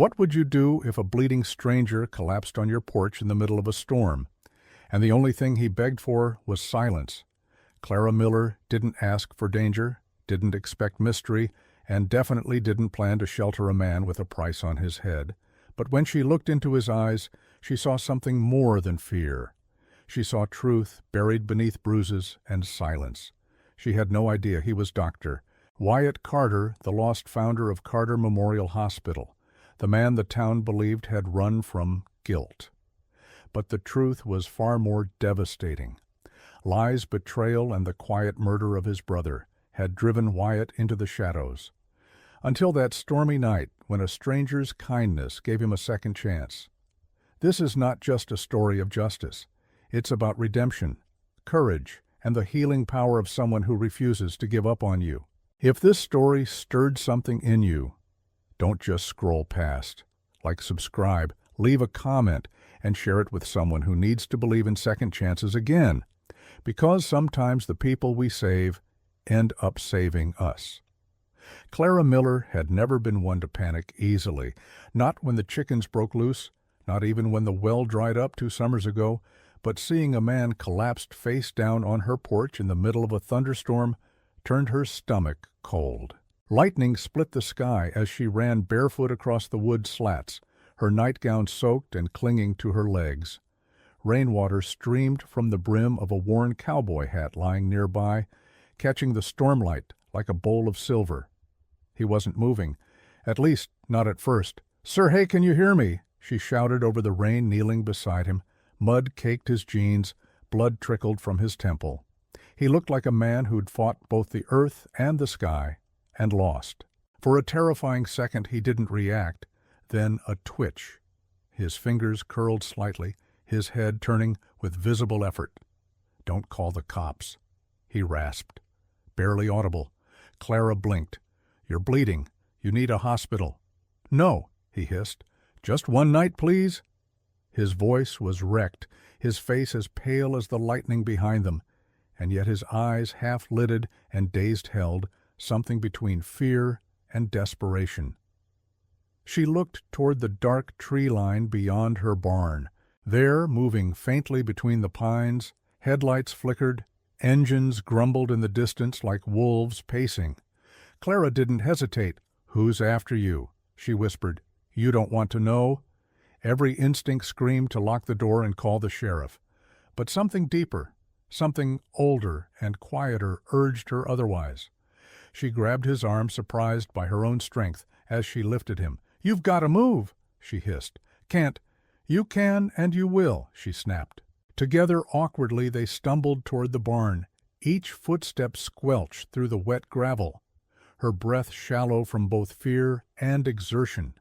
What would you do if a bleeding stranger collapsed on your porch in the middle of a storm, and the only thing he begged for was silence? Clara Miller didn't ask for danger, didn't expect mystery, and definitely didn't plan to shelter a man with a price on his head. But when she looked into his eyes, she saw something more than fear. She saw truth buried beneath bruises and silence. She had no idea he was Dr. Wyatt Carter, the lost founder of Carter Memorial Hospital, the man the town believed had run from guilt. But the truth was far more devastating. Lies, betrayal, and the quiet murder of his brother had driven Wyatt into the shadows. Until that stormy night when a stranger's kindness gave him a second chance. This is not just a story of justice. It's about redemption, courage, and the healing power of someone who refuses to give up on you. If this story stirred something in you, don't just scroll past. Like, subscribe, leave a comment, and share it with someone who needs to believe in second chances again. Because sometimes the people we save end up saving us. Clara Miller had never been one to panic easily, not when the chickens broke loose, not even when the well dried up 2 summers ago, but seeing a man collapsed face down on her porch in the middle of a thunderstorm turned her stomach cold. Lightning split the sky as she ran barefoot across the wood slats, her nightgown soaked and clinging to her legs. Rainwater streamed from the brim of a worn cowboy hat lying nearby, catching the stormlight like a bowl of silver. He wasn't moving, at least not at first. "Sir, hey, can you hear me?" she shouted over the rain, kneeling beside him. Mud caked his jeans, blood trickled from his temple. He looked like a man who'd fought both the earth and the sky, and lost. For a terrifying second he didn't react, then a twitch. His fingers curled slightly, his head turning with visible effort. "Don't call the cops," he rasped. Barely audible. Clara blinked. "You're bleeding. You need a hospital." "No," he hissed. "Just one night, please." His voice was wrecked, his face as pale as the lightning behind them, and yet his eyes half-lidded and dazed held something between fear and desperation. She looked toward the dark tree line beyond her barn. There, moving faintly between the pines, headlights flickered, engines grumbled in the distance like wolves pacing. Clara didn't hesitate. "Who's after you?" she whispered. "You don't want to know?" Every instinct screamed to lock the door and call the sheriff. But something deeper, something older and quieter urged her otherwise. She grabbed his arm, surprised by her own strength, as she lifted him. "You've got to move," she hissed. "Can't." "You can and you will," she snapped. Together, awkwardly, they stumbled toward the barn, each footstep squelched through the wet gravel, her breath shallow from both fear and exertion.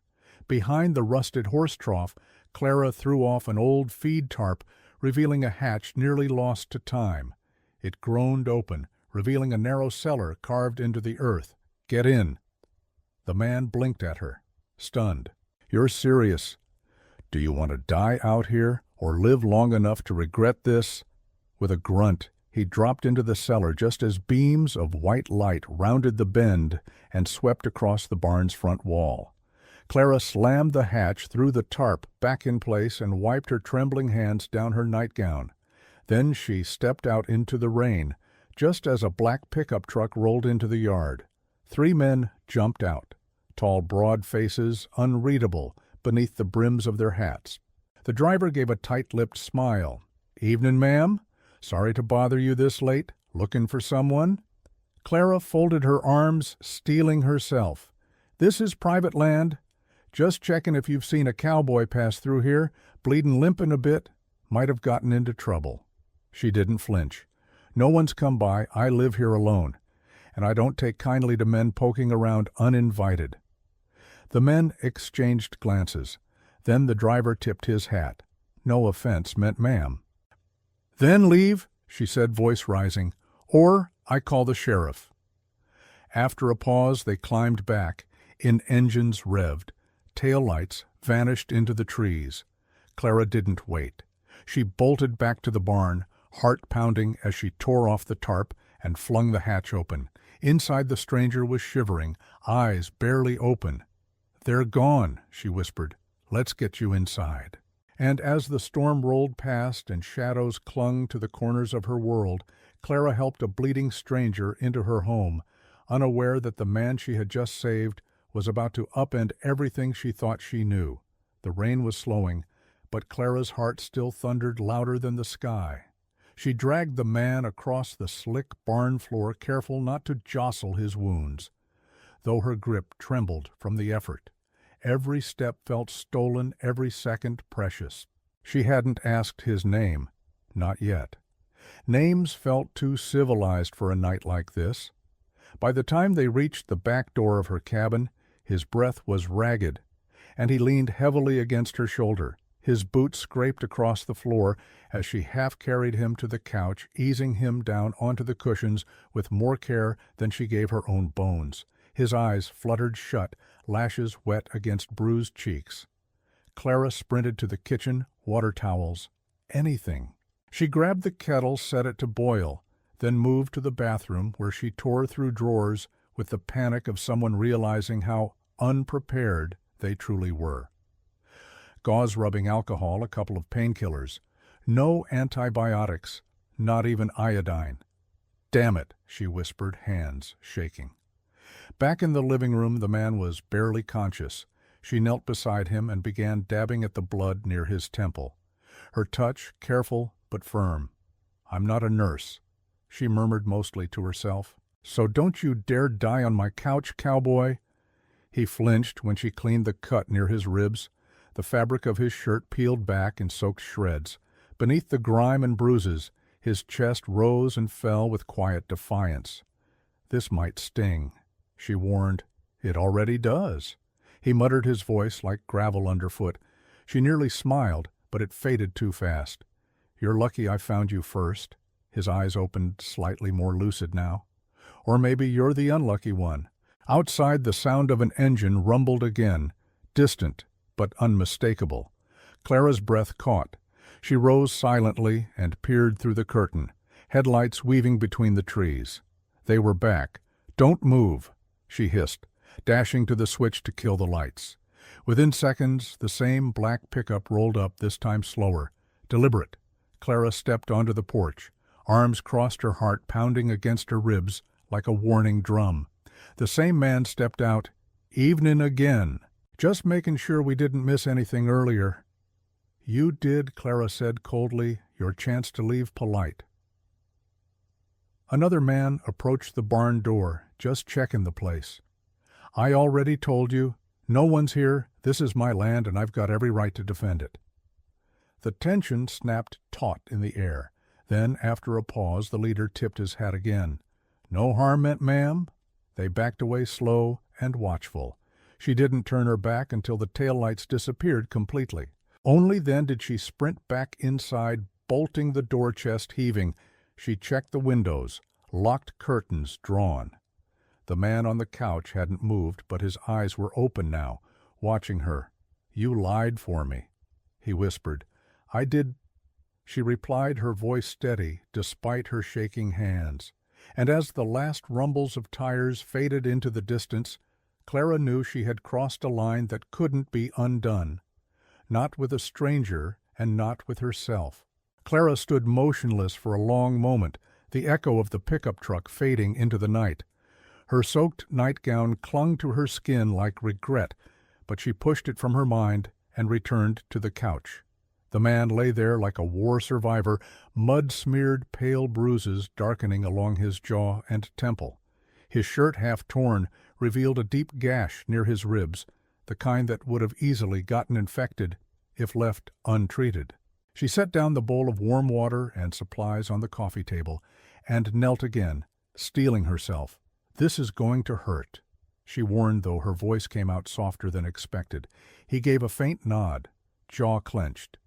Behind the rusted horse trough, Clara threw off an old feed tarp, revealing a hatch nearly lost to time. It groaned open, revealing a narrow cellar carved into the earth. "Get in." The man blinked at her, stunned. "You're serious? Do you want to die out here, or live long enough to regret this?" With a grunt, he dropped into the cellar just as beams of white light rounded the bend and swept across the barn's front wall. Clara slammed the hatch through the tarp back in place and wiped her trembling hands down her nightgown. Then she stepped out into the rain, just as a black pickup truck rolled into the yard. 3 men jumped out, tall, broad faces unreadable beneath the brims of their hats. The driver gave a tight-lipped smile. "Evening, ma'am. Sorry to bother you this late. Looking for someone?" Clara folded her arms, steeling herself. "This is private land. Just checking if you've seen a cowboy pass through here, bleeding limping a bit. Might have gotten into trouble." She didn't flinch. "No one's come by. I live here alone, and I don't take kindly to men poking around uninvited." The men exchanged glances. Then the driver tipped his hat. No offense meant ma'am. "Then leave," she said, voice rising, "or I call the sheriff." After a pause, they climbed back, in engines revved. Taillights vanished into the trees. Clara didn't wait. She bolted back to the barn, heart pounding as she tore off the tarp and flung the hatch open. Inside, the stranger was shivering, eyes barely open. "They're gone," she whispered. "Let's get you inside." And as the storm rolled past and shadows clung to the corners of her world, Clara helped a bleeding stranger into her home, unaware that the man she had just saved was about to upend everything she thought she knew. The rain was slowing, but Clara's heart still thundered louder than the sky. She dragged the man across the slick barn floor, careful not to jostle his wounds. Though her grip trembled from the effort, every step felt stolen, every second precious. She hadn't asked his name, not yet. Names felt too civilized for a night like this. By the time they reached the back door of her cabin, his breath was ragged, and he leaned heavily against her shoulder. His boots scraped across the floor as she half carried him to the couch, easing him down onto the cushions with more care than she gave her own bones. His eyes fluttered shut, lashes wet against bruised cheeks. Clara sprinted to the kitchen, water towels, anything. She grabbed the kettle, set it to boil, then moved to the bathroom where she tore through drawers with the panic of someone realizing how unprepared they truly were. Gauze-rubbing alcohol, a couple of painkillers. No antibiotics, not even iodine. "Damn it," she whispered, hands shaking. Back in the living room, the man was barely conscious. She knelt beside him and began dabbing at the blood near his temple. Her touch careful but firm. "I'm not a nurse," she murmured mostly to herself. "So don't you dare die on my couch, cowboy." He flinched when she cleaned the cut near his ribs. The fabric of his shirt peeled back in soaked shreds. Beneath the grime and bruises, his chest rose and fell with quiet defiance. "This might sting," she warned. "It already does." He muttered, his voice like gravel underfoot. She nearly smiled, but it faded too fast. "You're lucky I found you first." His eyes opened slightly more lucid now. "Or maybe you're the unlucky one." Outside, the sound of an engine rumbled again, distant but unmistakable. Clara's breath caught. She rose silently and peered through the curtain, headlights weaving between the trees. They were back. "Don't move," she hissed, dashing to the switch to kill the lights. Within seconds, the same black pickup rolled up, this time slower, deliberate. Clara stepped onto the porch. Arms crossed her heart, pounding against her ribs like a warning drum. The same man stepped out. "Evening again. Just making sure we didn't miss anything earlier." "You did," Clara said coldly, "your chance to leave polite." Another man approached the barn door, just checking the place. "I already told you. No one's here. This is my land, and I've got every right to defend it." The tension snapped taut in the air. Then, after a pause, the leader tipped his hat again. "No harm meant, ma'am?" They backed away slow and watchful. She didn't turn her back until the taillights disappeared completely. Only then did she sprint back inside, bolting the door chest heaving. She checked the windows, locked curtains drawn. The man on the couch hadn't moved, but his eyes were open now, watching her. "You lied for me," he whispered. "I did." She replied, her voice steady, despite her shaking hands. And as the last rumbles of tires faded into the distance, Clara knew she had crossed a line that couldn't be undone. Not with a stranger, and not with herself. Clara stood motionless for a long moment, the echo of the pickup truck fading into the night. Her soaked nightgown clung to her skin like regret, but she pushed it from her mind and returned to the couch. The man lay there like a war survivor, mud-smeared pale bruises darkening along his jaw and temple. His shirt, half torn, revealed a deep gash near his ribs, the kind that would have easily gotten infected if left untreated. She set down the bowl of warm water and supplies on the coffee table and knelt again, steeling herself. "This is going to hurt," she warned, though her voice came out softer than expected. He gave a faint nod, jaw clenched.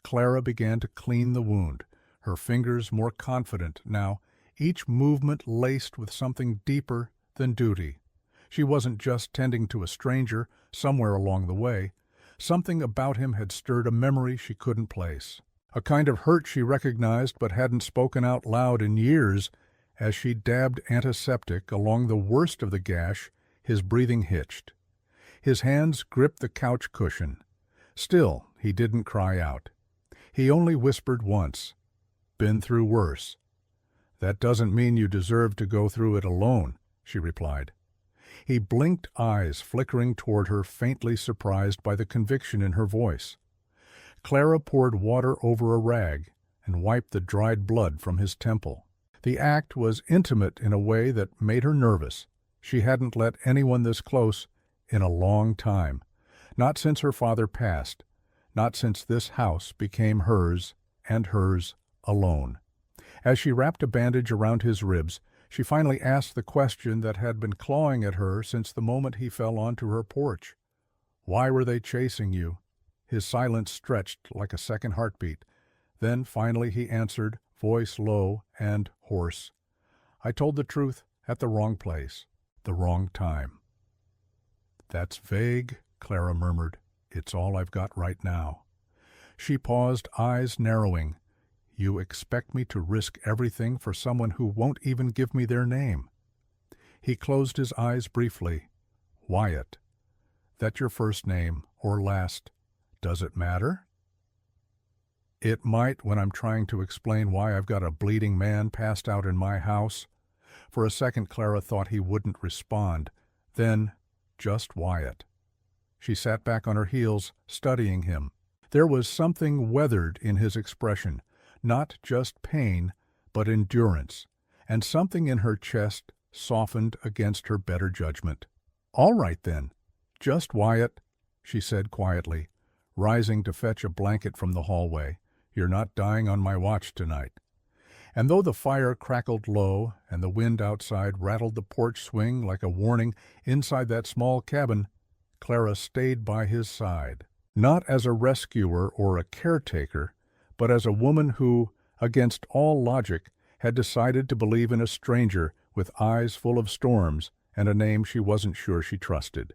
Clara began to clean the wound, her fingers more confident now, each movement laced with something deeper than duty. She wasn't just tending to a stranger somewhere along the way. Something about him had stirred a memory she couldn't place. A kind of hurt she recognized but hadn't spoken out loud in years. As she dabbed antiseptic along the worst of the gash, his breathing hitched. His hands gripped the couch cushion. Still, he didn't cry out. He only whispered once, "Been through worse." "That doesn't mean you deserve to go through it alone," she replied. He blinked, eyes flickering toward her, faintly surprised by the conviction in her voice. Clara poured water over a rag and wiped the dried blood from his temple. The act was intimate in a way that made her nervous. She hadn't let anyone this close in a long time, not since her father passed, not since this house became hers and hers alone. As she wrapped a bandage around his ribs, she finally asked the question that had been clawing at her since the moment he fell onto her porch. "Why were they chasing you?" His silence stretched like a second heartbeat. Then finally he answered, voice low and hoarse. "I told the truth at the wrong place, the wrong time." "That's vague," Clara murmured. "It's all I've got right now." She paused, eyes narrowing. "You expect me to risk everything for someone who won't even give me their name?" He closed his eyes briefly. "Wyatt. That your first name or last? Does it matter?" "It might when I'm trying to explain why I've got a bleeding man passed out in my house." For a second Clara thought he wouldn't respond. Then, just Wyatt. She sat back on her heels, studying him. There was something weathered in his expression, not just pain, but endurance, and something in her chest softened against her better judgment. "All right, then. Just Wyatt," she said quietly, rising to fetch a blanket from the hallway. "You're not dying on my watch tonight." And though the fire crackled low and the wind outside rattled the porch swing like a warning inside that small cabin, Clara stayed by his side, not as a rescuer or a caretaker, but as a woman who, against all logic, had decided to believe in a stranger with eyes full of storms and a name she wasn't sure she trusted.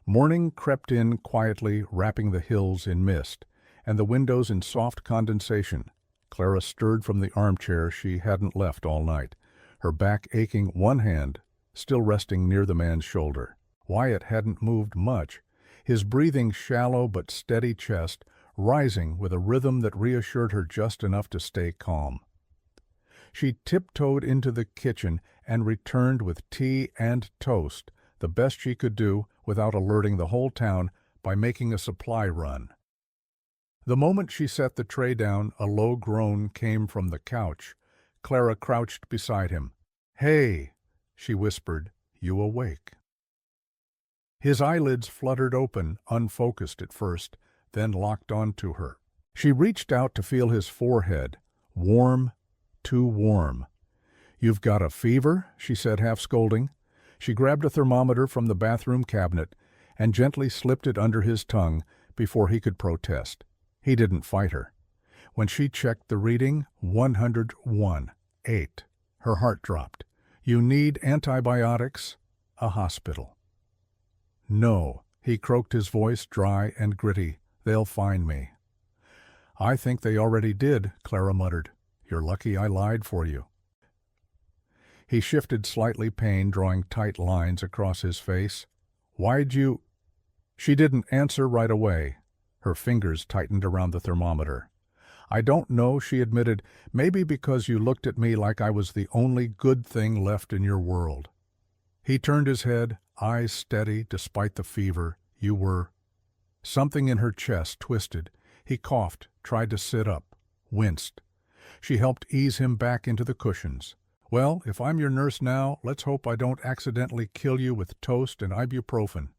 Morning crept in quietly, wrapping the hills in mist, and the windows in soft condensation. Clara stirred from the armchair she hadn't left all night, her back aching, one hand still resting near the man's shoulder. Wyatt hadn't moved much, his breathing shallow but steady chest rising with a rhythm that reassured her just enough to stay calm. She tiptoed into the kitchen and returned with tea and toast, the best she could do without alerting the whole town by making a supply run. The moment she set the tray down, a low groan came from the couch. Clara crouched beside him. "Hey," she whispered, "you awake?" His eyelids fluttered open, unfocused at first, then locked onto her. She reached out to feel his forehead, warm, too warm. "You've got a fever?" she said, half scolding. She grabbed a thermometer from the bathroom cabinet and gently slipped it under his tongue before he could protest. He didn't fight her. When she checked the reading, 101.8. Her heart dropped. "You need antibiotics, a hospital." "No," he croaked, his voice dry and gritty. "They'll find me." "I think they already did," Clara muttered. "You're lucky I lied for you." He shifted slightly, pain drawing tight lines across his face. "Why'd you—" She didn't answer right away. Her fingers tightened around the thermometer. "I don't know," she admitted. "Maybe because you looked at me like I was the only good thing left in your world." He turned his head, eyes steady despite the fever. "You were—" Something in her chest twisted. He coughed, tried to sit up, winced. She helped ease him back into the cushions. "Well, if I'm your nurse now, let's hope I don't accidentally kill you with toast and ibuprofen."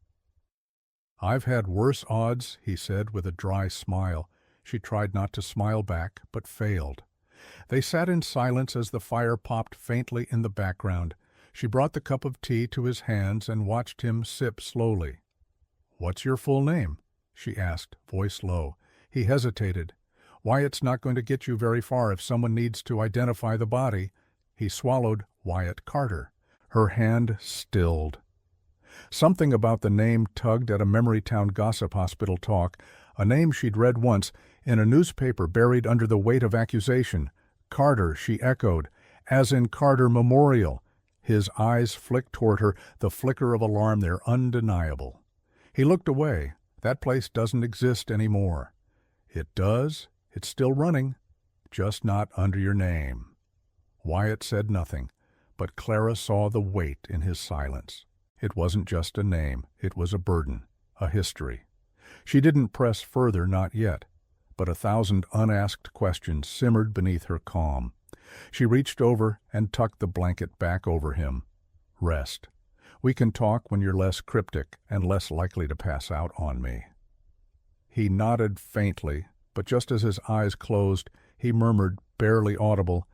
"I've had worse odds," he said with a dry smile. She tried not to smile back, but failed. They sat in silence as the fire popped faintly in the background. She brought the cup of tea to his hands and watched him sip slowly. "What's your full name?" she asked, voice low. He hesitated. "Wyatt's not going to get you very far if someone needs to identify the body." He swallowed. "Wyatt Carter." Her hand stilled. Something about the name tugged at a Memorytown gossip hospital talk, a name she'd read once in a newspaper buried under the weight of accusation. "Carter," she echoed, "as in Carter Memorial." His eyes flicked toward her, the flicker of alarm there undeniable. He looked away. That place doesn't exist anymore. It does. It's still running. Just not under your name. Wyatt said nothing, but Clara saw the weight in his silence. It wasn't just a name. It was a burden, a history. She didn't press further, not yet, but 1,000 unasked questions simmered beneath her calm. She reached over and tucked the blanket back over him. Rest. We can talk when you're less cryptic and less likely to pass out on me. He nodded faintly, but just as his eyes closed, he murmured, barely audible,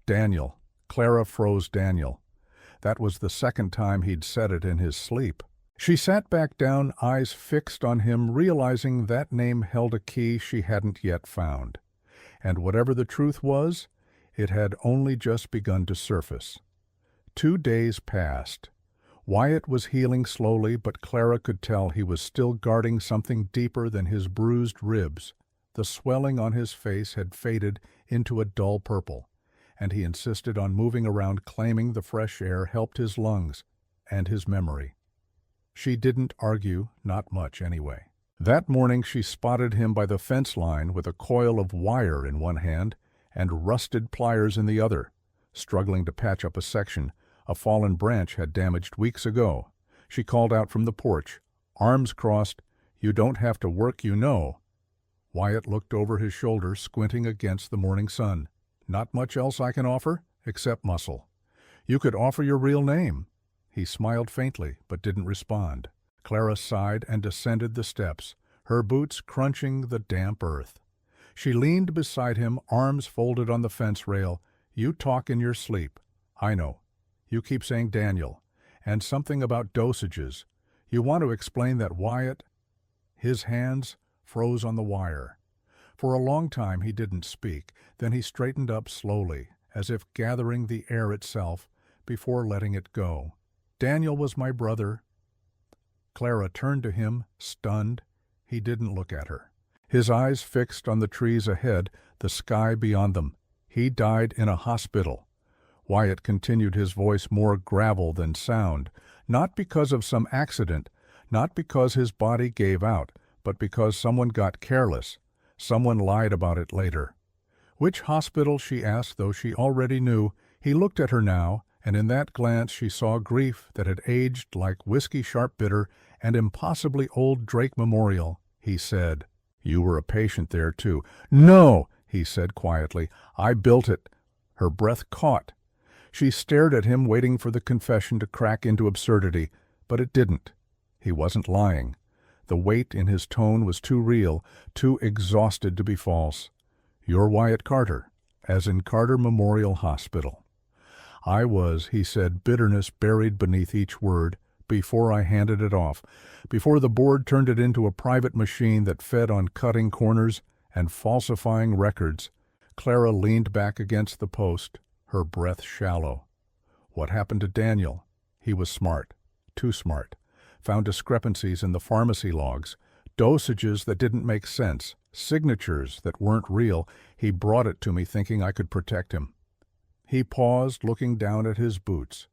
"Daniel." Clara froze Daniel. That was the second time he'd said it in his sleep. She sat back down, eyes fixed on him, realizing that name held a key she hadn't yet found. And whatever the truth was, it had only just begun to surface. 2 days passed. Wyatt was healing slowly, but Clara could tell he was still guarding something deeper than his bruised ribs. The swelling on his face had faded into a dull purple, and he insisted on moving around, claiming the fresh air helped his lungs and his memory. She didn't argue, not much anyway. That morning she spotted him by the fence line with a coil of wire in one hand and rusted pliers in the other, struggling to patch up a section a fallen branch had damaged weeks ago. She called out from the porch, arms crossed, "You don't have to work, you know." Wyatt looked over his shoulder, squinting against the morning sun. "Not much else I can offer, except muscle. You could offer your real name." He smiled faintly, but didn't respond. Clara sighed and descended the steps, her boots crunching the damp earth. She leaned beside him, arms folded on the fence rail. "You talk in your sleep. I know. You keep saying Daniel, and something about dosages. You want to explain that Wyatt—" His hands froze on the wire. For a long time he didn't speak, then he straightened up slowly, as if gathering the air itself before letting it go. "Daniel was my brother." Clara turned to him, stunned. He didn't look at her. His eyes fixed on the trees ahead, the sky beyond them. "He died in a hospital." Wyatt continued, his voice more gravel than sound, not because of some accident, not because his body gave out, but because someone got careless. Someone lied about it later. "Which hospital?" she asked, though she already knew. He looked at her now, and in that glance she saw grief that had aged like whiskey sharp bitter and impossibly old Drake Memorial. He said, "You were a patient there, too." "No," he said quietly. "I built it." Her breath caught. She stared at him, waiting for the confession to crack into absurdity, but it didn't. He wasn't lying. The weight in his tone was too real, too exhausted to be false. "You're Wyatt Carter, as in Carter Memorial Hospital." "I was," he said, bitterness buried beneath each word, "before I handed it off, before the board turned it into a private machine that fed on cutting corners and falsifying records." Clara leaned back against the post, her breath shallow. "What happened to Daniel?" "He was smart, too smart. Found discrepancies in the pharmacy logs, dosages that didn't make sense, signatures that weren't real. He brought it to me thinking I could protect him." He paused, looking down at his boots.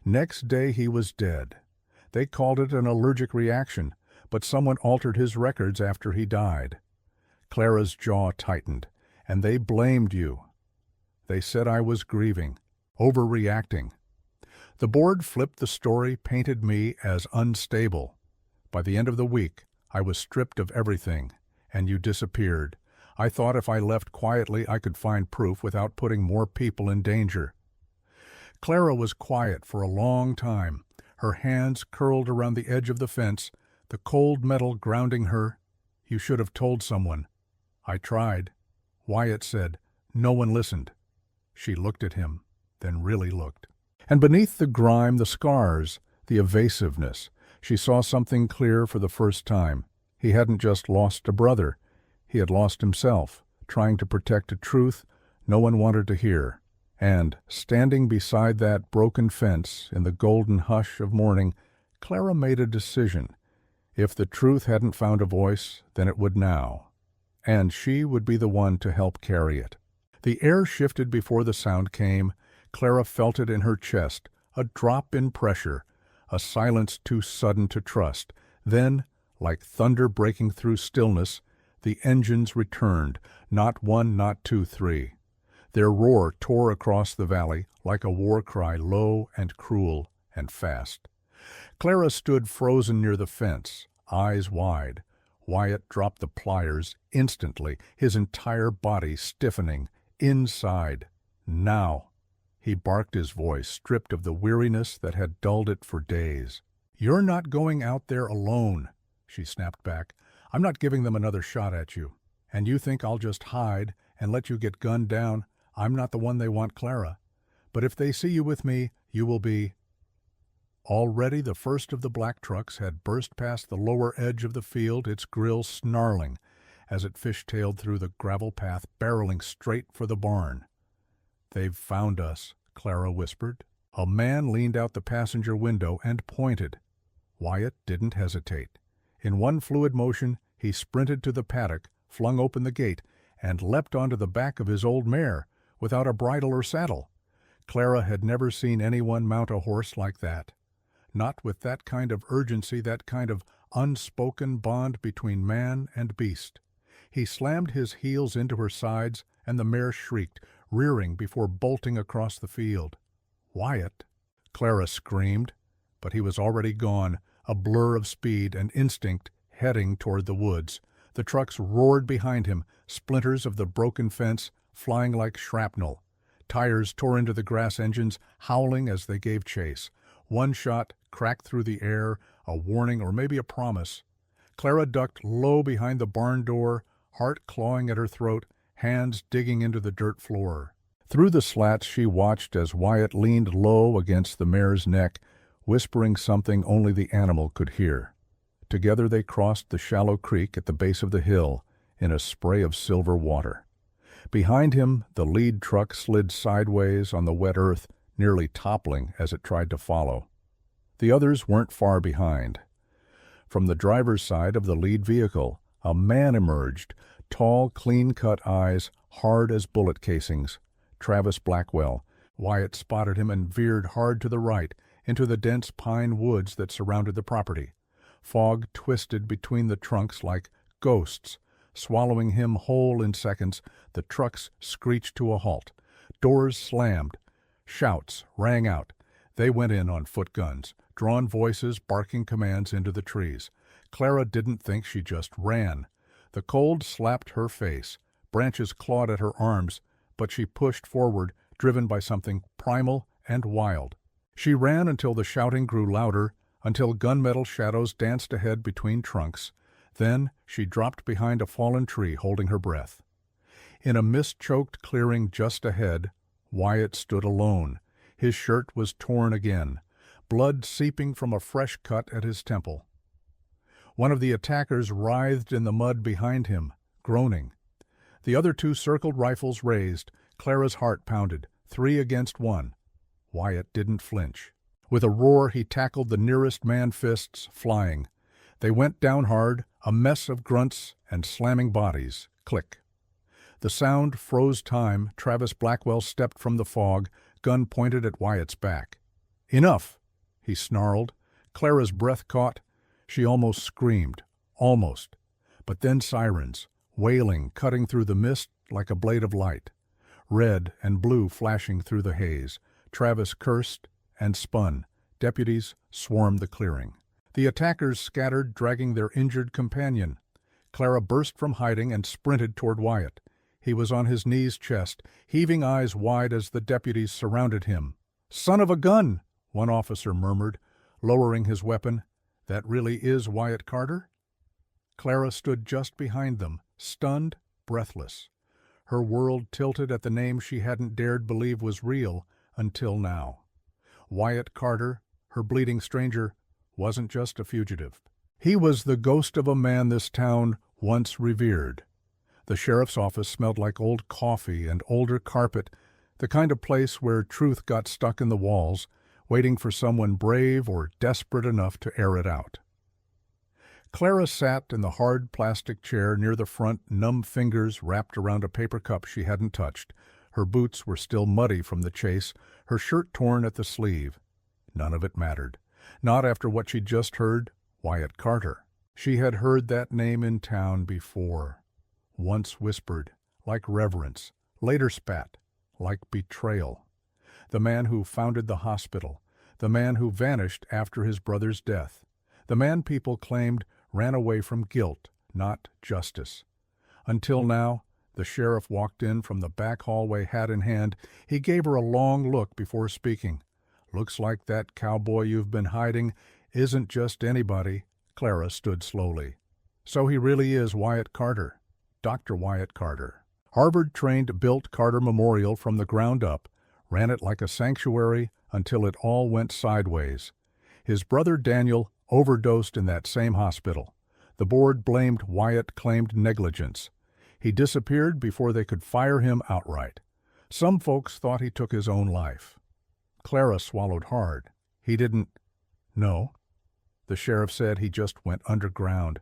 "Next day he was dead. They called it an allergic reaction, but someone altered his records after he died." Clara's jaw tightened. "And they blamed you." "They said I was grieving, overreacting." The board flipped the story, painted me as unstable. "By the end of the week, I was stripped of everything, and you disappeared. I thought if I left quietly I could find proof without putting more people in danger." Clara was quiet for a long time, her hands curled around the edge of the fence, the cold metal grounding her. "You should have told someone." "I tried." Wyatt said. "No one listened." She looked at him, then really looked. And beneath the grime, the scars, the evasiveness, she saw something clear for the first time. He hadn't just lost a brother. He had lost himself, trying to protect a truth no one wanted to hear. And, standing beside that broken fence in the golden hush of morning, Clara made a decision. If the truth hadn't found a voice, then it would now. And she would be the one to help carry it. The air shifted before the sound came. Clara felt it in her chest, a drop in pressure, a silence too sudden to trust. Then, Like thunder breaking through stillness, the engines returned, not one, not two, three. Their roar tore across the valley like a war cry, low and cruel and fast. Clara stood frozen near the fence, eyes wide. Wyatt dropped the pliers instantly, his entire body stiffening. Inside. Now. He barked, his voice stripped of the weariness that had dulled it for days. "You're not going out there alone," she snapped back. "I'm not giving them another shot at you. And you think I'll just hide and let you get gunned down? I'm not the one they want, Clara. But if they see you with me, you will be—" Already the first of the black trucks had burst past the lower edge of the field, its grill snarling as it fishtailed through the gravel path, barreling straight for the barn. "They've found us," Clara whispered. A man leaned out the passenger window and pointed. Wyatt didn't hesitate. In one fluid motion, he sprinted to the paddock, flung open the gate, and leapt onto the back of his old mare, without a bridle or saddle. Clara had never seen anyone mount a horse like that. Not with that kind of urgency, that kind of unspoken bond between man and beast. He slammed his heels into her sides, and the mare shrieked, rearing before bolting across the field. "Wyatt!" Clara screamed, but he was already gone, a blur of speed and instinct, heading toward the woods. The trucks roared behind him, splinters of the broken fence flying like shrapnel. Tires tore into the grass engines, howling as they gave chase. One shot cracked through the air, a warning or maybe a promise. Clara ducked low behind the barn door, heart clawing at her throat, hands digging into the dirt floor. Through the slats she watched as Wyatt leaned low against the mare's neck, whispering something only the animal could hear. Together they crossed the shallow creek at the base of the hill in a spray of silver water. Behind him, the lead truck slid sideways on the wet earth, nearly toppling as it tried to follow. The others weren't far behind. From the driver's side of the lead vehicle, a man emerged, tall, clean-cut eyes, hard as bullet casings. Travis Blackwell. Wyatt spotted him and veered hard to the right, into the dense pine woods that surrounded the property. Fog twisted between the trunks like ghosts, swallowing him whole in seconds. The trucks screeched to a halt. Doors slammed. Shouts rang out. They went in on foot guns, drawn voices barking commands into the trees. Clara didn't think, she just ran. The cold slapped her face. Branches clawed at her arms, but she pushed forward, driven by something primal and wild. She ran until the shouting grew louder, until gunmetal shadows danced ahead between trunks. Then she dropped behind a fallen tree, holding her breath. In a mist-choked clearing just ahead, Wyatt stood alone. His shirt was torn again, blood seeping from a fresh cut at his temple. One of the attackers writhed in the mud behind him, groaning. The other two circled, rifles raised. Clara's heart pounded, 3 against 1. Wyatt didn't flinch. With a roar, he tackled the nearest man, fists flying. They went down hard, a mess of grunts and slamming bodies. Click. The sound froze time. Travis Blackwell stepped from the fog, gun pointed at Wyatt's back. "Enough!" he snarled. Clara's breath caught. She almost screamed. Almost. But then sirens, wailing, cutting through the mist like a blade of light. Red and blue flashing through the haze. Travis cursed and spun. Deputies swarmed the clearing. The attackers scattered, dragging their injured companion. Clara burst from hiding and sprinted toward Wyatt. He was on his knees, chest, heaving eyes wide as the deputies surrounded him. "Son of a gun!" one officer murmured, lowering his weapon. "That really is Wyatt Carter?" Clara stood just behind them, stunned, breathless. Her world tilted at the name she hadn't dared believe was real until now. Wyatt Carter, her bleeding stranger, wasn't just a fugitive. He was the ghost of a man this town once revered. The sheriff's office smelled like old coffee and older carpet, the kind of place where truth got stuck in the walls, waiting for someone brave or desperate enough to air it out. Clara sat in the hard plastic chair near the front, numb fingers wrapped around a paper cup she hadn't touched. Her boots were still muddy from the chase, her shirt torn at the sleeve. None of it mattered. Not after what she'd just heard. Wyatt Carter. She had heard that name in town before, once whispered, like reverence, later spat, like betrayal. The man who founded the hospital, the man who vanished after his brother's death, the man people claimed ran away from guilt, not justice. Until now, the sheriff walked in from the back hallway, hat in hand. He gave her a long look before speaking. "Looks like that cowboy you've been hiding isn't just anybody." Clara stood slowly. "So he really is Wyatt Carter, Dr. Wyatt Carter. Harvard-trained, built Carter Memorial from the ground up, ran it like a sanctuary until it all went sideways. His brother Daniel overdosed in that same hospital. The board blamed Wyatt, claimed negligence. He disappeared before they could fire him outright. Some folks thought he took his own life." Clara swallowed hard. "He didn't—" "No." The sheriff said he just went underground.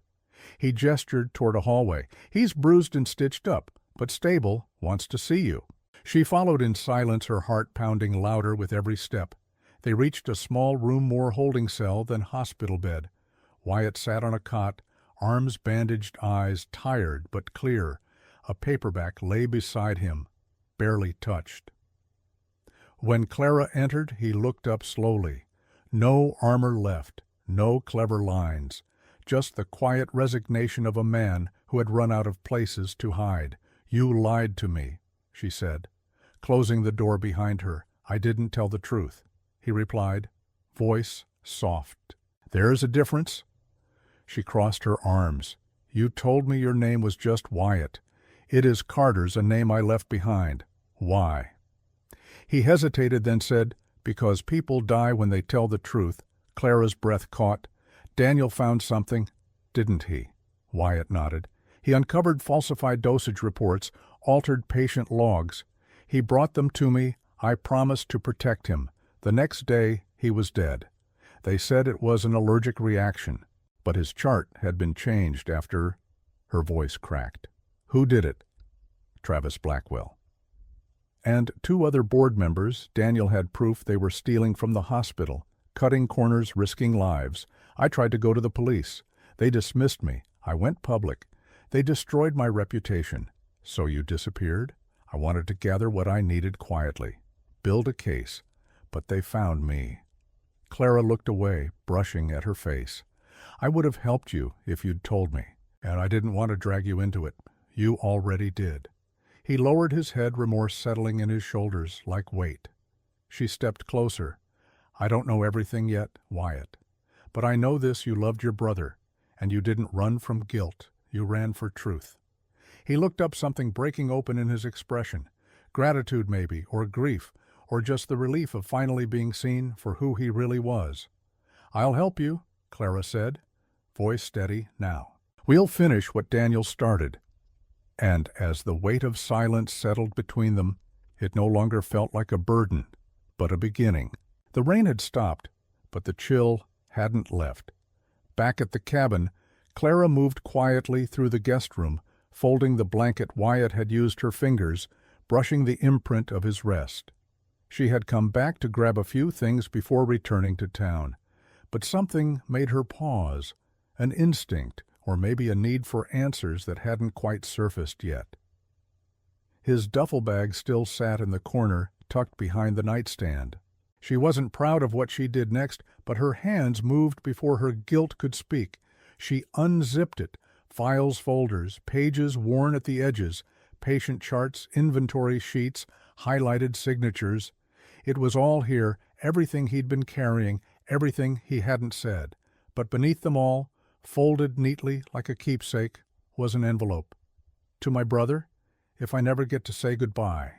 He gestured toward a hallway. "He's bruised and stitched up, but stable, wants to see you." She followed in silence, her heart pounding louder with every step. They reached a small room, more holding cell than hospital bed. Wyatt sat on a cot, arms bandaged, eyes tired but clear. A paperback lay beside him, barely touched. When Clara entered, he looked up slowly. No armor left, no clever lines, just the quiet resignation of a man who had run out of places to hide. "You lied to me," she said, closing the door behind her. "I didn't tell the truth," he replied, voice soft. "There's a difference." She crossed her arms. "You told me your name was just Wyatt. It is Carter's, a name I left behind. Why?" He hesitated, then said, "Because people die when they tell the truth." Clara's breath caught. "Daniel found something, didn't he?" Wyatt nodded. "He uncovered falsified dosage reports, altered patient logs. He brought them to me. I promised to protect him. The next day, he was dead. They said it was an allergic reaction, but his chart had been changed after—" Her voice cracked. "Who did it?" "Travis Blackwell." "And 2 other board members. Daniel had proof they were stealing from the hospital, cutting corners, risking lives. I tried to go to the police. They dismissed me. I went public. They destroyed my reputation. So you disappeared? I wanted to gather what I needed quietly, build a case, but they found me." Clara looked away, brushing at her face. "I would have helped you if you'd told me, and I didn't want to drag you into it. You already did." He lowered his head, remorse settling in his shoulders like weight. She stepped closer. "I don't know everything yet, Wyatt, but I know this: you loved your brother, and you didn't run from guilt. You ran for truth." He looked up, something breaking open in his expression. Gratitude maybe, or grief, or just the relief of finally being seen for who he really was. "I'll help you," Clara said, voice steady now. "We'll finish what Daniel started." And as the weight of silence settled between them, it no longer felt like a burden, but a beginning. The rain had stopped, but the chill hadn't left. Back at the cabin, Clara moved quietly through the guest room, folding the blanket Wyatt had used her fingers, brushing the imprint of his rest. She had come back to grab a few things before returning to town, but something made her pause, an instinct, or maybe a need for answers that hadn't quite surfaced yet. His duffel bag still sat in the corner, tucked behind the nightstand. She wasn't proud of what she did next, but her hands moved before her guilt could speak. She unzipped it, files, folders, pages worn at the edges, patient charts, inventory sheets, highlighted signatures. It was all here, everything he'd been carrying, everything he hadn't said. But beneath them all, folded neatly like a keepsake, was an envelope. "To my brother, if I never get to say goodbye."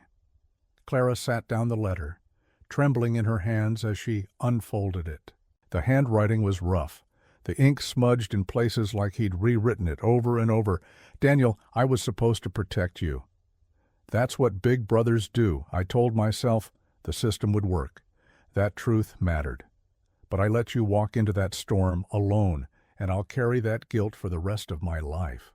Clara sat down the letter, trembling in her hands as she unfolded it. The handwriting was rough, the ink smudged in places like he'd rewritten it over and over. "Daniel, I was supposed to protect you. That's what big brothers do. I told myself the system would work. That truth mattered. But I let you walk into that storm alone, and I'll carry that guilt for the rest of my life."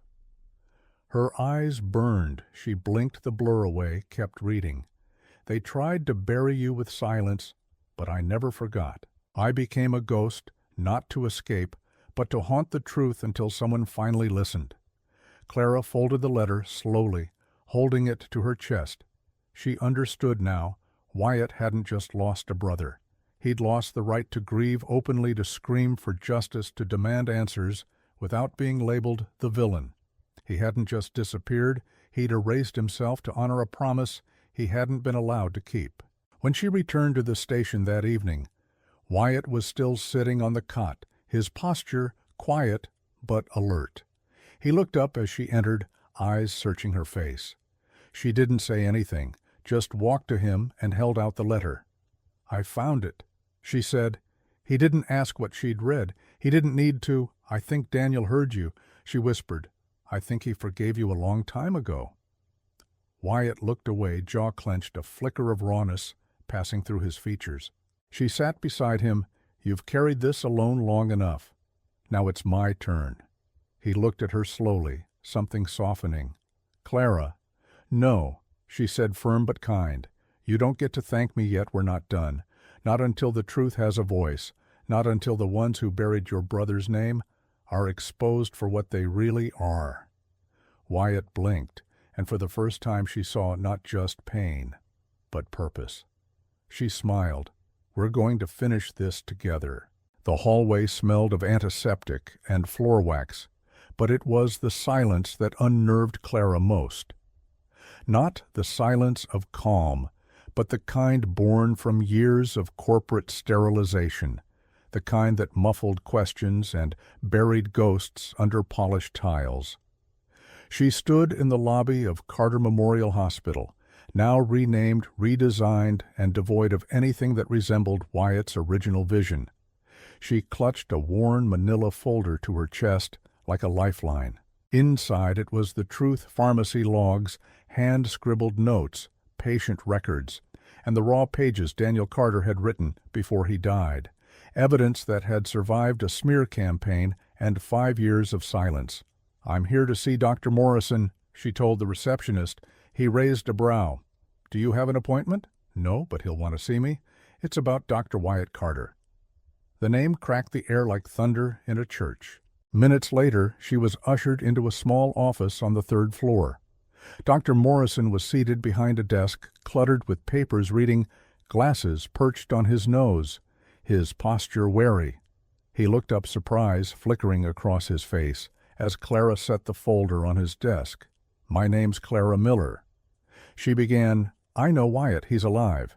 Her eyes burned. She blinked the blur away, kept reading. "They tried to bury you with silence, but I never forgot. I became a ghost, not to escape, but to haunt the truth until someone finally listened. Clara folded the letter slowly, holding it to her chest. She understood now. Wyatt hadn't just lost a brother. He'd lost the right to grieve openly, to scream for justice, to demand answers without being labeled the villain. He hadn't just disappeared, he'd erased himself to honor a promise he hadn't been allowed to keep. When she returned to the station that evening, Wyatt was still sitting on the cot, his posture quiet but alert. He looked up as she entered, eyes searching her face. She didn't say anything, just walked to him and held out the letter. "I found it," she said. He didn't ask what she'd read. He didn't need to. "I think Daniel heard you," she whispered. "I think he forgave you a long time ago." Wyatt looked away, jaw clenched, a flicker of rawness passing through his features. She sat beside him. "You've carried this alone long enough. Now it's my turn." He looked at her slowly, something softening. "Clara." "No," she said, firm but kind. "You don't get to thank me yet. We're not done. Not until the truth has a voice. Not until the ones who buried your brother's name are exposed for what they really are." Wyatt blinked, and for the first time she saw not just pain, but purpose. She smiled. "We're going to finish this together." The hallway smelled of antiseptic and floor wax, but it was the silence that unnerved Clara most. Not the silence of calm, but the kind born from years of corporate sterilization, the kind that muffled questions and buried ghosts under polished tiles. She stood in the lobby of Carter Memorial Hospital, now renamed, redesigned, and devoid of anything that resembled Wyatt's original vision. She clutched a worn manila folder to her chest like a lifeline. Inside it was the Truth Pharmacy logs, hand-scribbled notes, patient records, and the raw pages Daniel Carter had written before he died, evidence that had survived a smear campaign and 5 years of silence. "I'm here to see Dr. Morrison," she told the receptionist. He raised a brow. "Do you have an appointment?" "No, but he'll want to see me. It's about Dr. Wyatt Carter." The name cracked the air like thunder in a church. Minutes later, she was ushered into a small office on the 3rd floor. Dr. Morrison was seated behind a desk cluttered with papers, reading, glasses perched on his nose, his posture wary. He looked up, surprise flickering across his face, as Clara set the folder on his desk. "My name's Clara Miller." She began, "I know Wyatt. He's alive.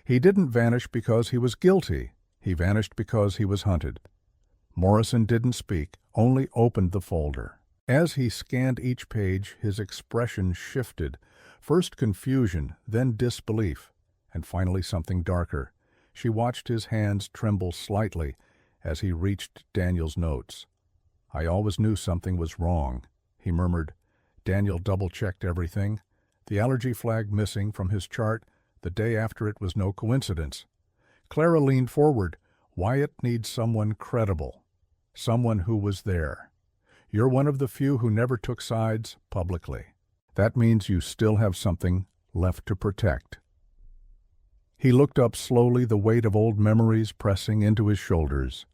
He didn't vanish because he was guilty. He vanished because he was hunted." Morrison didn't speak, only opened the folder. As he scanned each page, his expression shifted, first confusion, then disbelief, and finally something darker. She watched his hands tremble slightly as he reached Daniel's notes. "I always knew something was wrong," he murmured. Daniel double-checked everything. The allergy flag missing from his chart the day after it was no coincidence. Clara leaned forward. "Wyatt needs someone credible, someone who was there. You're one of the few who never took sides publicly. That means you still have something left to protect." He looked up slowly, the weight of old memories pressing into his shoulders.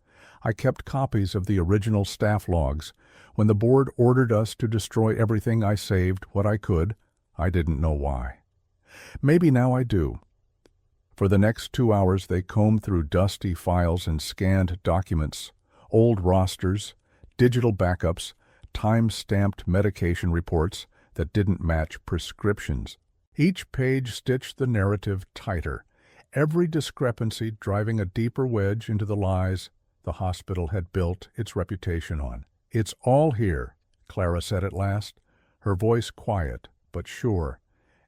"I kept copies of the original staff logs. When the board ordered us to destroy everything, I saved what I could. I didn't know why. Maybe now I do." For the next 2 hours they combed through dusty files and scanned documents, old rosters, digital backups, time-stamped medication reports that didn't match prescriptions. Each page stitched the narrative tighter, every discrepancy driving a deeper wedge into the lies the hospital had built its reputation on. "It's all here," Clara said at last, her voice quiet but sure.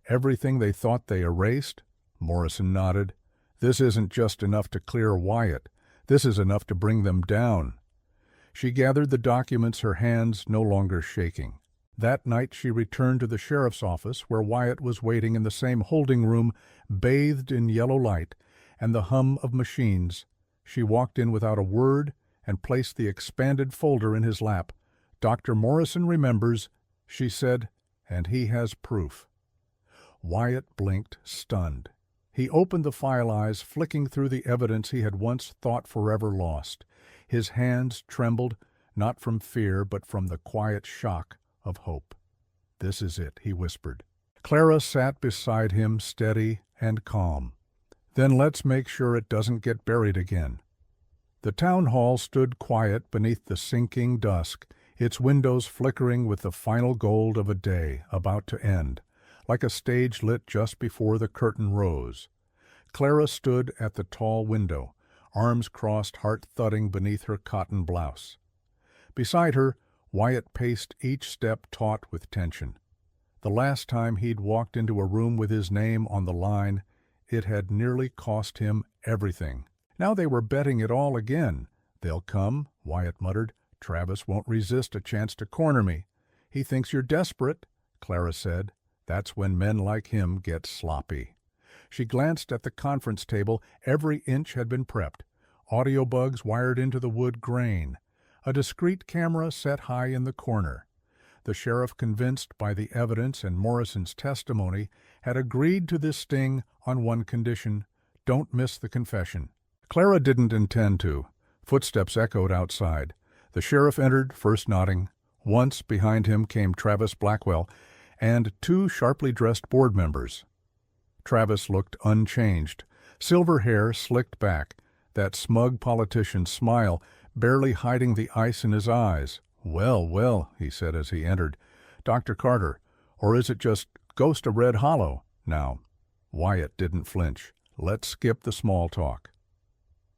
"Everything they thought they erased?" Morrison nodded. "This isn't just enough to clear Wyatt. This is enough to bring them down." She gathered the documents, her hands no longer shaking. That night she returned to the sheriff's office, where Wyatt was waiting in the same holding room, bathed in yellow light and the hum of machines. She walked in without a word and placed the expanded folder in his lap. "Dr. Morrison remembers," she said, "and he has proof." Wyatt blinked, stunned. He opened the file, eyes flicking through the evidence he had once thought forever lost. His hands trembled, not from fear but from the quiet shock of hope. "This is it," he whispered. Clara sat beside him, steady and calm. "Then let's make sure it doesn't get buried again." The town hall stood quiet beneath the sinking dusk, its windows flickering with the final gold of a day about to end, like a stage lit just before the curtain rose. Clara stood at the tall window, arms crossed, heart thudding beneath her cotton blouse. Beside her, Wyatt paced each step taut with tension. The last time he'd walked into a room with his name on the line, it had nearly cost him everything. Now they were betting it all again. "They'll come," Wyatt muttered. "Travis won't resist a chance to corner me." "He thinks you're desperate," Clara said. "That's when men like him get sloppy." She glanced at the conference table. Every inch had been prepped. Audio bugs wired into the wood grain. A discreet camera set high in the corner. The sheriff, convinced by the evidence and Morrison's testimony, had agreed to this sting on one condition: don't miss the confession. Clara didn't intend to. Footsteps echoed outside. The sheriff entered, first nodding. Once behind him came Travis Blackwell and two sharply dressed board members. Travis looked unchanged. Silver hair slicked back, that smug politician's smile barely hiding the ice in his eyes. "Well, well," he said as he entered. "Dr. Carter, or is it just Ghost of Red Hollow now?" Wyatt didn't flinch. "Let's skip the small talk."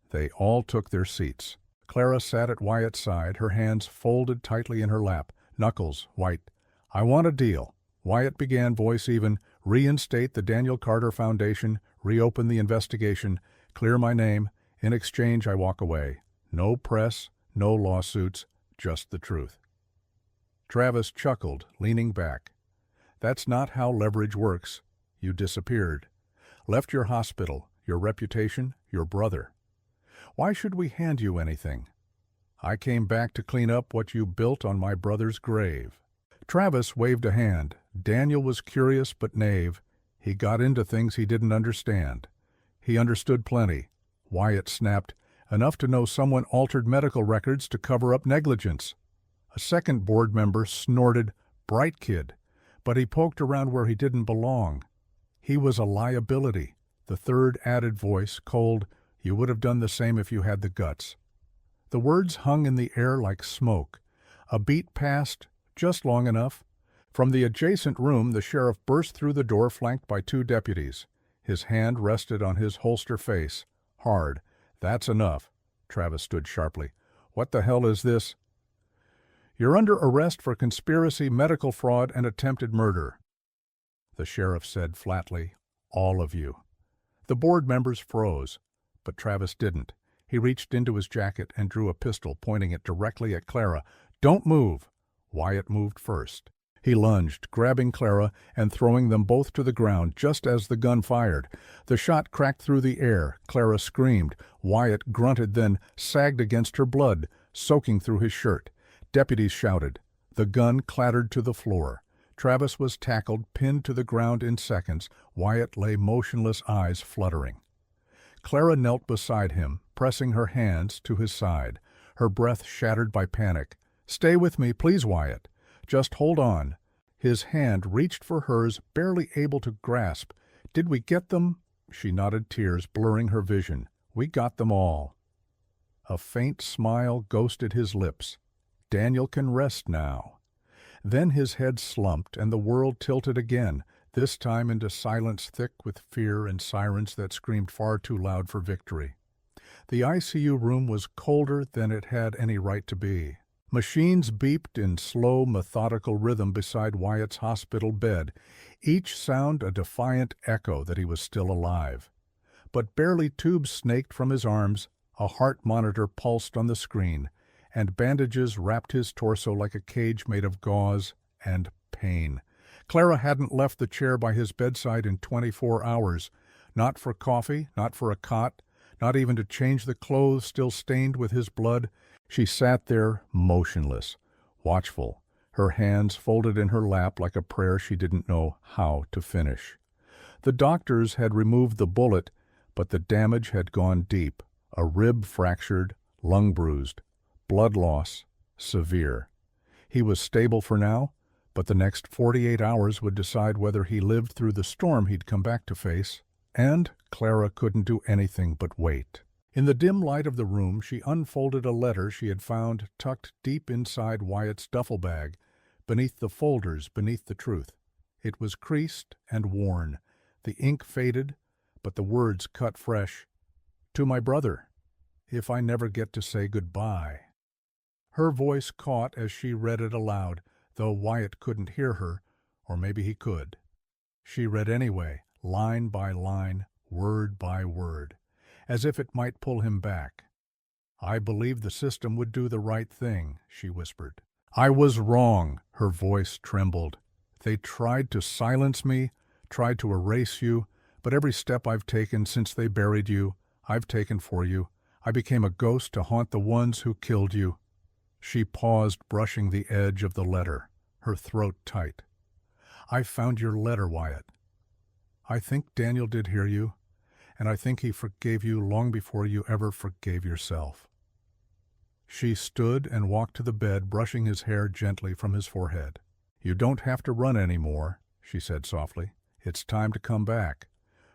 They all took their seats. Clara sat at Wyatt's side, her hands folded tightly in her lap, knuckles white. "I want a deal." Wyatt began, voice even. "Reinstate the Daniel Carter Foundation, reopen the investigation, clear my name. In exchange, I walk away. No press, no lawsuits, just the truth." Travis chuckled, leaning back. "That's not how leverage works. You disappeared. Left your hospital, your reputation, your brother. Why should we hand you anything? I came back to clean up what you built on my brother's grave." Travis waved a hand. Daniel was curious but knave. He got into things he didn't understand. He understood plenty. Wyatt snapped, "Enough to know someone altered medical records to cover up negligence." A second board member snorted, "Bright kid," but he poked around where he didn't belong. He was a liability. The third added voice, cold, "You would have done the same if you had the guts." The words hung in the air like smoke. A beat passed, just long enough. From the adjacent room, the sheriff burst through the door, flanked by two deputies. His hand rested on his holster face. Hard. "That's enough." Travis stood sharply. "What the hell is this?" "You're under arrest for conspiracy, medical fraud, and attempted murder," the sheriff said flatly. "All of you." The board members froze, but Travis didn't. He reached into his jacket and drew a pistol, pointing it directly at Clara. "Don't move." Wyatt moved first. He lunged, grabbing Clara and throwing them both to the ground just as the gun fired. The shot cracked through the air. Clara screamed. Wyatt grunted, then sagged against her, blood soaking through his shirt. Deputies shouted. The gun clattered to the floor. Travis was tackled, pinned to the ground in seconds. Wyatt lay motionless, eyes fluttering. Clara knelt beside him, pressing her hands to his side, her breath shattered by panic. "Stay with me, please, Wyatt. Just hold on." His hand reached for hers, barely able to grasp. "Did we get them?" She nodded, tears blurring her vision. "We got them all." A faint smile ghosted his lips. "Daniel can rest now." Then his head slumped and the world tilted again, this time into silence thick with fear and sirens that screamed far too loud for victory. The ICU room was colder than it had any right to be. Machines beeped in slow, methodical rhythm beside Wyatt's hospital bed, each sound a defiant echo that he was still alive. But barely tubes snaked from his arms, a heart monitor pulsed on the screen, and bandages wrapped his torso like a cage made of gauze and pain. Clara hadn't left the chair by his bedside in 24 hours, not for coffee, not for a cot, not even to change the clothes still stained with his blood. She sat there motionless, watchful, her hands folded in her lap like a prayer she didn't know how to finish. The doctors had removed the bullet, but the damage had gone deep, a rib fractured, lung bruised, blood loss, severe. He was stable for now, but the next 48 hours would decide whether he lived through the storm he'd come back to face, and Clara couldn't do anything but wait. In the dim light of the room, she unfolded a letter she had found tucked deep inside Wyatt's duffel bag, beneath the folders beneath the truth. It was creased and worn, the ink faded, but the words cut fresh. "To my brother, if I never get to say goodbye." Her voice caught as she read it aloud, though Wyatt couldn't hear her, or maybe he could. She read anyway, line by line, word by word, as if it might pull him back. "I believed the system would do the right thing," she whispered. "I was wrong," her voice trembled. "They tried to silence me, tried to erase you, but every step I've taken since they buried you, I've taken for you. I became a ghost to haunt the ones who killed you." She paused, brushing the edge of the letter, her throat tight. "I found your letter, Wyatt. I think Daniel did hear you, and I think he forgave you long before you ever forgave yourself." She stood and walked to the bed, brushing his hair gently from his forehead. "You don't have to run anymore," she said softly. "It's time to come back."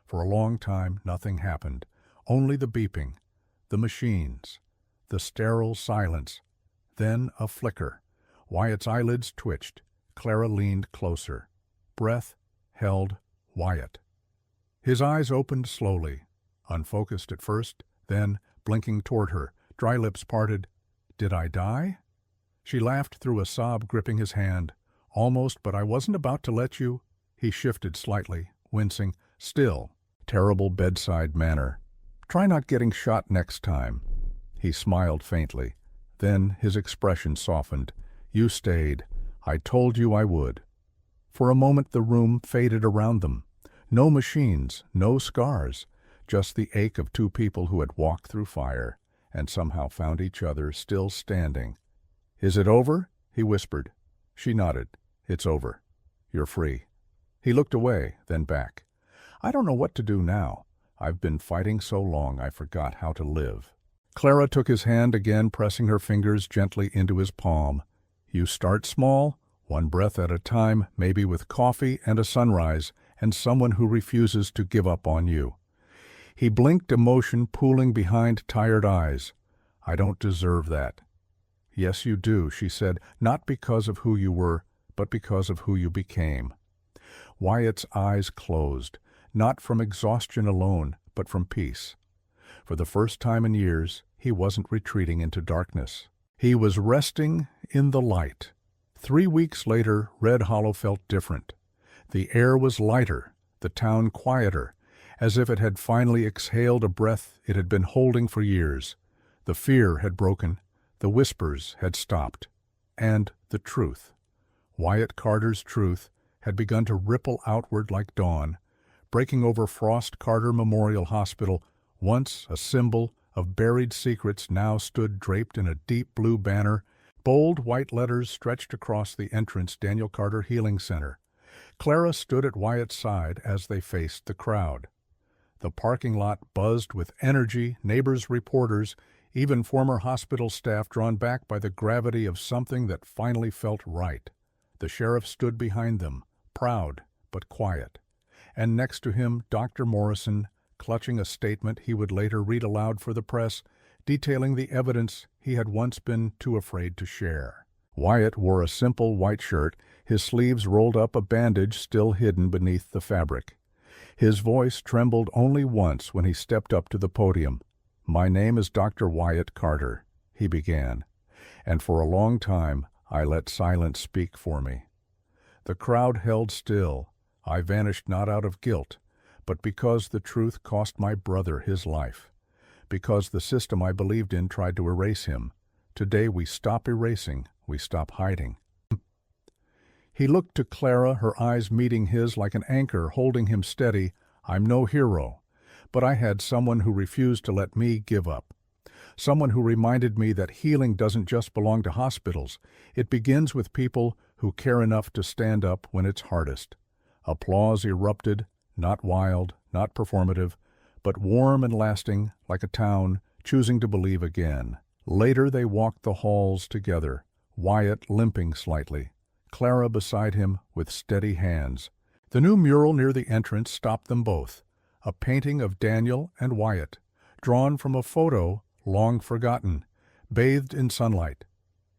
For a long time, nothing happened. Only the beeping, the machines, the sterile silence. Then a flicker. Wyatt's eyelids twitched. Clara leaned closer. Breath held Wyatt. His eyes opened slowly, unfocused at first, then blinking toward her, dry lips parted. "Did I die?" She laughed through a sob, gripping his hand. "Almost, but I wasn't about to let you." He shifted slightly, wincing. "Still, terrible bedside manner. Try not getting shot next time." He smiled faintly. Then his expression softened. "You stayed. I told you I would." For a moment the room faded around them. No machines, no scars, just the ache of two people who had walked through fire and somehow found each other still standing. "Is it over?" he whispered. She nodded. "It's over. You're free." He looked away, then back. "I don't know what to do now. I've been fighting so long I forgot how to live." Clara took his hand again, pressing her fingers gently into his palm. "You start small, one breath at a time, maybe with coffee and a sunrise, and someone who refuses to give up on you." He blinked, emotion pooling behind tired eyes. "I don't deserve that." "Yes, you do," she said, "not because of who you were, but because of who you became." Wyatt's eyes closed, not from exhaustion alone, but from peace. For the first time in years, he wasn't retreating into darkness. He was resting in the light. 3 weeks later, Red Hollow felt different. The air was lighter, the town quieter, as if it had finally exhaled a breath it had been holding for years. The fear had broken, the whispers had stopped, and the truth, Wyatt Carter's truth, had begun to ripple outward like dawn, breaking over Frost Carter Memorial Hospital. Once a symbol of buried secrets, now stood draped in a deep blue banner. Bold white letters stretched across the entrance, Daniel Carter Healing Center. Clara stood at Wyatt's side as they faced the crowd. The parking lot buzzed with energy, neighbors, reporters, even former hospital staff drawn back by the gravity of something that finally felt right. The sheriff stood behind them, proud but quiet. And next to him, Dr. Morrison, clutching a statement he would later read aloud for the press, detailing the evidence he had once been too afraid to share. Wyatt wore a simple white shirt, his sleeves rolled up, a bandage still hidden beneath the fabric. His voice trembled only once when he stepped up to the podium. "My name is Dr. Wyatt Carter," he began, "and for a long time I let silence speak for me. The crowd held still. I vanished not out of guilt, but because the truth cost my brother his life. Because the system I believed in tried to erase him. Today we stop erasing, we stop hiding." He looked to Clara, her eyes meeting his like an anchor holding him steady. "I'm no hero, but I had someone who refused to let me give up. Someone who reminded me that healing doesn't just belong to hospitals. It begins with people who care enough to stand up when it's hardest." Applause erupted, not wild, not performative, but warm and lasting, like a town choosing to believe again. Later they walked the halls together, Wyatt limping slightly, Clara beside him with steady hands. The new mural near the entrance stopped them both, a painting of Daniel and Wyatt, drawn from a photo long forgotten, bathed in sunlight.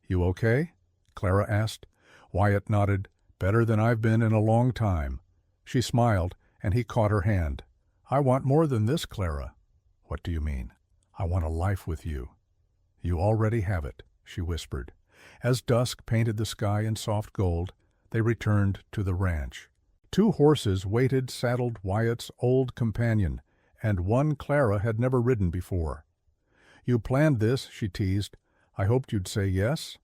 "You okay?" Clara asked. Wyatt nodded. "Better than I've been in a long time." She smiled, and he caught her hand. "I want more than this, Clara." "What do you mean?" "I want a life with you." "You already have it," she whispered. As dusk painted the sky in soft gold, they returned to the ranch. 2 horses waited saddled Wyatt's old companion, and one Clara had never ridden before. "You planned this," she teased. "I hoped you'd say yes."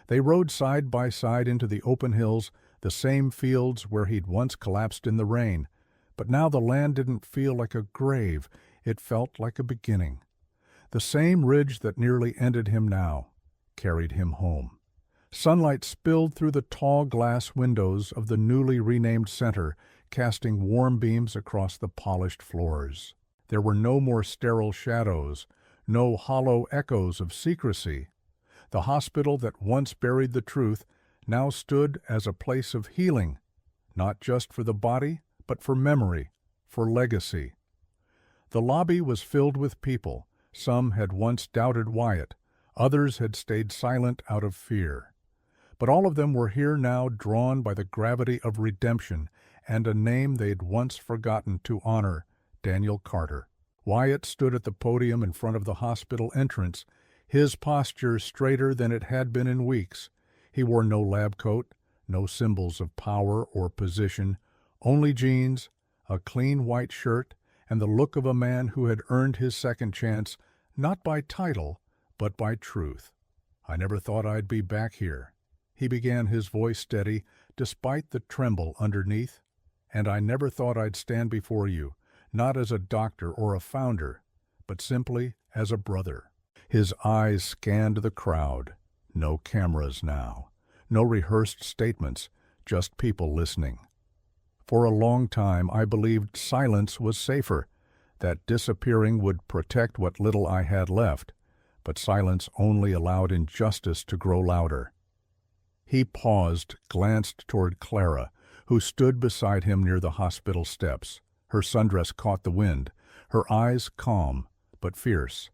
They rode side by side into the open hills, the same fields where he'd once collapsed in the rain. But now the land didn't feel like a grave, it felt like a beginning. The same ridge that nearly ended him now carried him home. Sunlight spilled through the tall glass windows of the newly renamed center, casting warm beams across the polished floors. There were no more sterile shadows, no hollow echoes of secrecy. The hospital that once buried the truth now stood as a place of healing, not just for the body, but for memory, for legacy. The lobby was filled with people. Some had once doubted Wyatt, others had stayed silent out of fear. But all of them were here now, drawn by the gravity of redemption and a name they'd once forgotten to honor, Daniel Carter. Wyatt stood at the podium in front of the hospital entrance, his posture straighter than it had been in weeks. He wore no lab coat, no symbols of power or position, only jeans, a clean white shirt, and the look of a man who had earned his second chance, not by title, but by truth. "I never thought I'd be back here," he began, his voice steady, despite the tremble underneath. "And I never thought I'd stand before you, not as a doctor or a founder, but simply as a brother." His eyes scanned the crowd. No cameras now, no rehearsed statements, just people listening. "For a long time I believed silence was safer, that disappearing would protect what little I had left, but silence only allowed injustice to grow louder." He paused, glanced toward Clara, who stood beside him near the hospital steps. Her sundress caught the wind, her eyes calm but fierce.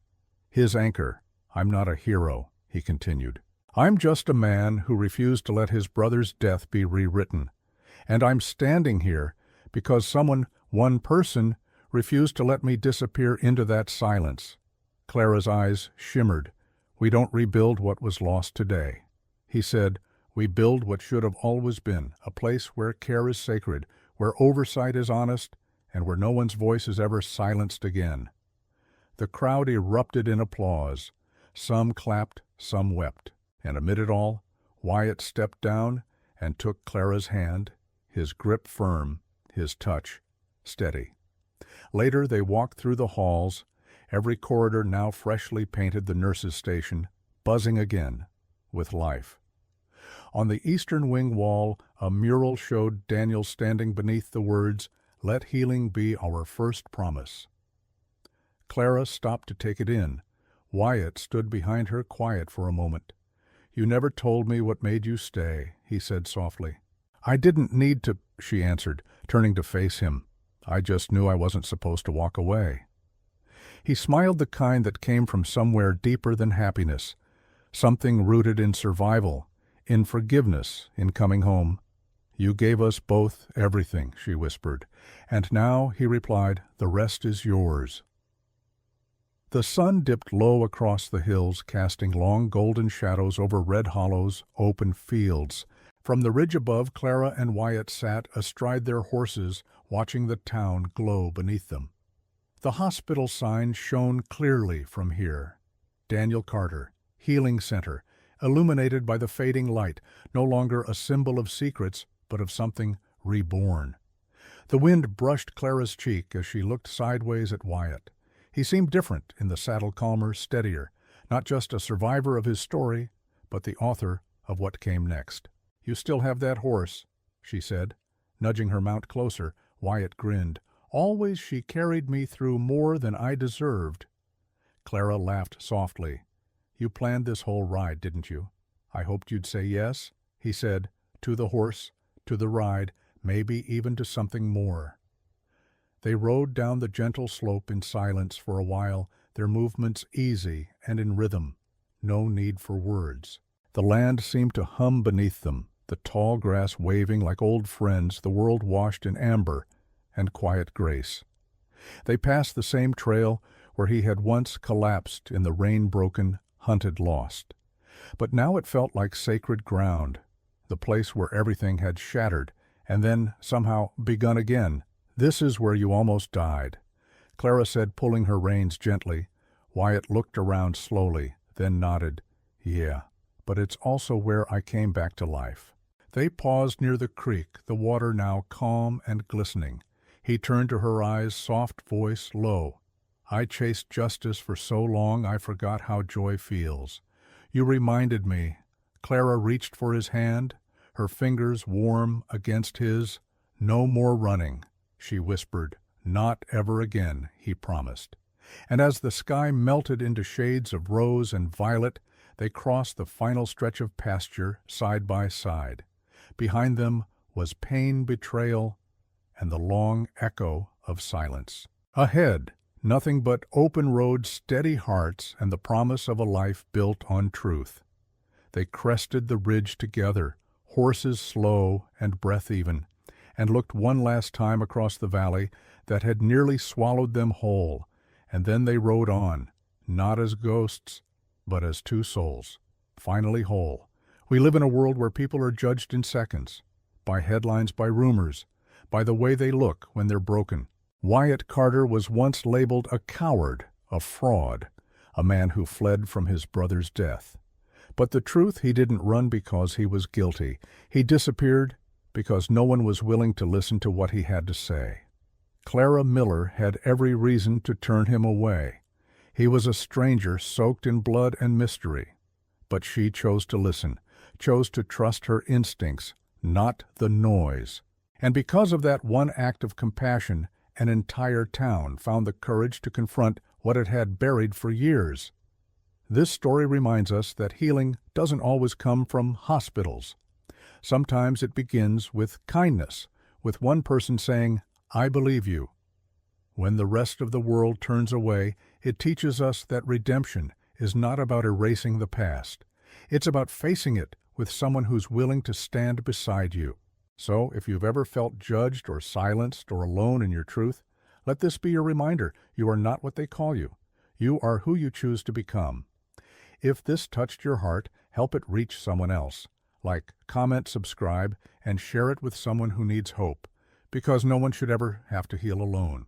His anchor. "I'm not a hero," he continued. "I'm just a man who refused to let his brother's death be rewritten. And I'm standing here because someone, one person, refused to let me disappear into that silence." Clara's eyes shimmered. "We don't rebuild what was lost today." He said, "We build what should have always been, a place where care is sacred, where oversight is honest, and where no one's voice is ever silenced again." The crowd erupted in applause. Some clapped, some wept. And amid it all, Wyatt stepped down and took Clara's hand, his grip firm, his touch steady. Later they walked through the halls, every corridor now freshly painted, the nurses' station, buzzing again with life. On the eastern wing wall, a mural showed Daniel standing beneath the words, "Let healing be our first promise." Clara stopped to take it in. Wyatt stood behind her, quiet for a moment. "You never told me what made you stay," he said softly. "I didn't need to," she answered, turning to face him. "I just knew I wasn't supposed to walk away." He smiled, the kind that came from somewhere deeper than happiness, something rooted in survival, in forgiveness, in coming home. "You gave us both everything," she whispered. "And now," he replied, "the rest is yours." The sun dipped low across the hills, casting long golden shadows over red hollows, open fields. From the ridge above, Clara and Wyatt sat astride their horses, watching the town glow beneath them. The hospital sign shone clearly from here. Daniel Carter, Healing Center, illuminated by the fading light, no longer a symbol of secrets, but of something reborn. The wind brushed Clara's cheek as she looked sideways at Wyatt. He seemed different in the saddle, calmer, steadier, not just a survivor of his story, but the author of what came next. "You still have that horse," she said. Nudging her mount closer, Wyatt grinned. "Always she carried me through more than I deserved." Clara laughed softly. "You planned this whole ride, didn't you?" I hoped you'd say yes, he said, to the horse, to the ride, maybe even to something more. They rode down the gentle slope in silence for a while, their movements easy and in rhythm. No need for words. The land seemed to hum beneath them, the tall grass waving like old friends, the world washed in amber and quiet grace. They passed the same trail where he had once collapsed in the rain-broken, hunted lost. But now it felt like sacred ground, the place where everything had shattered and then somehow begun again. This is where you almost died, Clara said, pulling her reins gently. Wyatt looked around slowly, then nodded. Yeah, but it's also where I came back to life. They paused near the creek, the water now calm and glistening. He turned to her eyes, soft voice low. I chased justice for so long I forgot how joy feels. You reminded me. Clara reached for his hand, her fingers warm against his. No more running, she whispered. Not ever again, he promised. And as the sky melted into shades of rose and violet, they crossed the final stretch of pasture side by side. Behind them was pain, betrayal, and the long echo of silence. Ahead, nothing but open road, steady hearts, and the promise of a life built on truth. They crested the ridge together, horses slow and breath even, and looked one last time across the valley that had nearly swallowed them whole, and then they rode on, not as ghosts, but as two souls, finally whole. We live in a world where people are judged in seconds, by headlines, by rumors, by the way they look when they're broken. Wyatt Carter was once labeled a coward, a fraud, a man who fled from his brother's death. But the truth, he didn't run because he was guilty. He disappeared because no one was willing to listen to what he had to say. Clara Miller had every reason to turn him away. He was a stranger soaked in blood and mystery. But she chose to listen, chose to trust her instincts, not the noise. And because of that one act of compassion, an entire town found the courage to confront what it had buried for years. This story reminds us that healing doesn't always come from hospitals. Sometimes it begins with kindness, with one person saying, I believe you. When the rest of the world turns away, it teaches us that redemption is not about erasing the past. It's about facing it with someone who's willing to stand beside you. So, if you've ever felt judged or silenced or alone in your truth, let this be your reminder. You are not what they call you. You are who you choose to become. If this touched your heart, help it reach someone else. Like, comment, subscribe, and share it with someone who needs hope, because no one should ever have to heal alone.